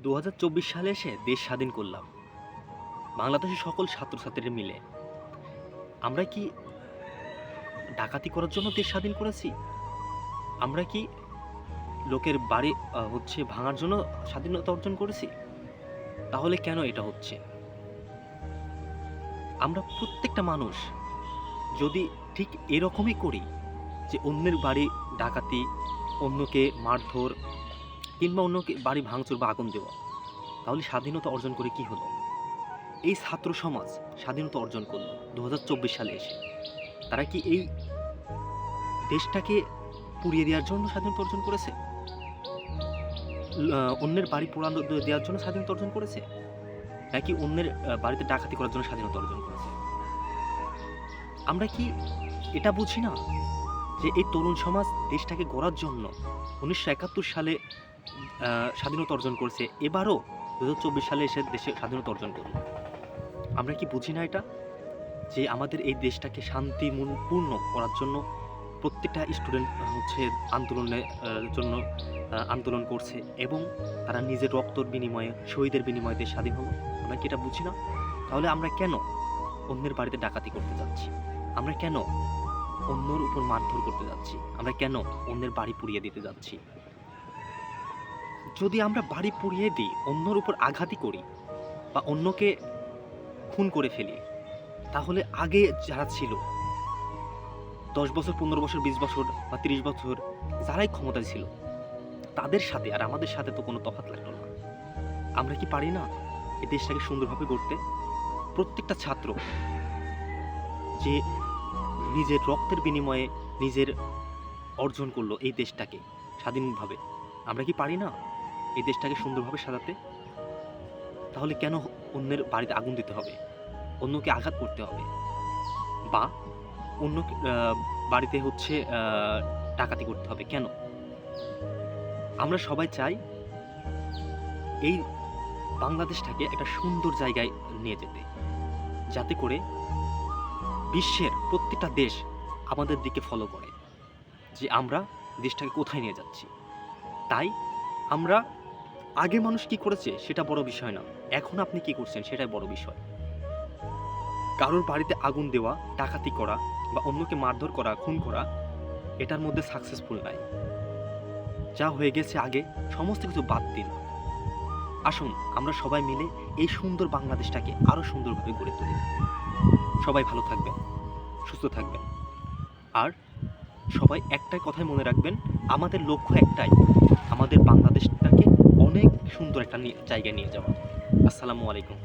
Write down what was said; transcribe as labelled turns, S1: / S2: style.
S1: ২০২৪ সালে এসে দেশ স্বাধীন করলাম বাংলাদেশের সকল ছাত্রছাত্রীরা মিলে। আমরা কি ডাকাতি করার জন্য দেশ স্বাধীন করেছি? আমরা কি লোকের বাড়ি ভাঙার জন্য স্বাধীনতা অর্জন করেছি? তাহলে কেন এটা হচ্ছে? আমরা প্রত্যেকটা মানুষ যদি ঠিক এরকমই করি, যে অন্যের বাড়ি ডাকাতি, অন্যকে মারধর কিংবা অন্যকে বাড়ি ভাঙচুর বা আগুন দেওয়া, তাহলে স্বাধীনতা অর্জন করে কি হলো? এই ছাত্র সমাজ স্বাধীনতা অর্জন করলো ২০২৪ সালে এসে। তারা কি এই দেশটাকে পুড়িয়ে দেওয়ার জন্য স্বাধীনতা অর্জন করেছে? অন্যের বাড়ি পোড়ানো দেওয়ার জন্য স্বাধীনতা অর্জন করেছে? নাকি অন্যের বাড়িতে ডাকাতি করার জন্য স্বাধীনতা অর্জন করেছে? আমরা কি এটা বুঝি না যে এই তরুণ সমাজ দেশটাকে গড়ার জন্য ১৯৭১ সালে স্বাধীনতা অর্জন করেছে, এবারও ২০২৪ সালে এসে দেশে স্বাধীনতা অর্জন করল? আমরা কি বুঝি না এটা, যে আমাদের এই দেশটাকে শান্তিপূর্ণ করার জন্য প্রত্যেকটা স্টুডেন্ট আন্দোলনের জন্য আন্দোলন করছে এবং তারা নিজের রক্তর বিনিময়ে, শহীদের বিনিময়ে দেশ স্বাধীন হলো? আমরা কি এটা বুঝি না? তাহলে আমরা কেন অন্যের বাড়িতে ডাকাতি করতে যাচ্ছি? আমরা কেন অন্যর উপর মারধর করতে যাচ্ছি? আমরা কেন অন্যের বাড়ি পুড়িয়ে দিতে যাচ্ছি? যদি আমরা বাড়ি পুড়িয়ে দিই, অন্যর উপর আঘাতই করি বা অন্যকে খুন করে ফেলি, তাহলে আগে যারা ছিল 10 বছর, 15 বছর, 20 বছর বা 30 বছর যারাই ক্ষমতায় ছিল, তাদের সাথে আর আমাদের সাথে তো কোনো তফাৎ লাগলো না। আমরা কি পারি না এই দেশটাকে সুন্দরভাবে গড়তে? প্রত্যেকটা ছাত্র যে নিজের রক্তের বিনিময়ে নিজের অর্জন করলো এই দেশটাকে স্বাধীনভাবে, আমরা কি পারি না এই দেশটাকে সুন্দরভাবে সাজাতে? তাহলে কেন অন্যের বাড়িতে আগুন দিতে হবে, অন্যকে আঘাত করতে হবে, বা অন্য বাড়িতে ডাকাতি করতে হবে? কেন? আমরা সবাই চাই এই বাংলাদেশটাকে একটা সুন্দর জায়গায় নিয়ে যেতে, যাতে করে বিশ্বের প্রত্যেকটা দেশ আমাদের দিকে ফলো করে যে আমরা দেশটাকে কোথায় নিয়ে যাচ্ছি। তাই আমরা, আগে মানুষ কি করেছে সেটা বড় বিষয় না, এখন আপনি কি করছেন সেটাই বড় বিষয়। কারোর বাড়িতে আগুন দেওয়া, ডাকাতি করা বা অন্যকে মারধর করা, খুন করা, এটার মধ্যে সাকসেসফুল নাই। যা হয়ে গেছে আগে, সমস্ত কিছু বাদ দিন। আসুন আমরা সবাই মিলে এই সুন্দর বাংলাদেশটাকে আরো সুন্দরভাবে গড়ে তুলি। সবাই ভালো থাকবেন, সুস্থ থাকবেন, আর সবাই একটাই কথাই মনে রাখবেন, আমাদের লক্ষ্য একটাই, আমাদের বাংলাদেশটাকে অনেক সুন্দর একটা জায়গায় নিয়ে যাওয়া। আসসালামু আলাইকুম।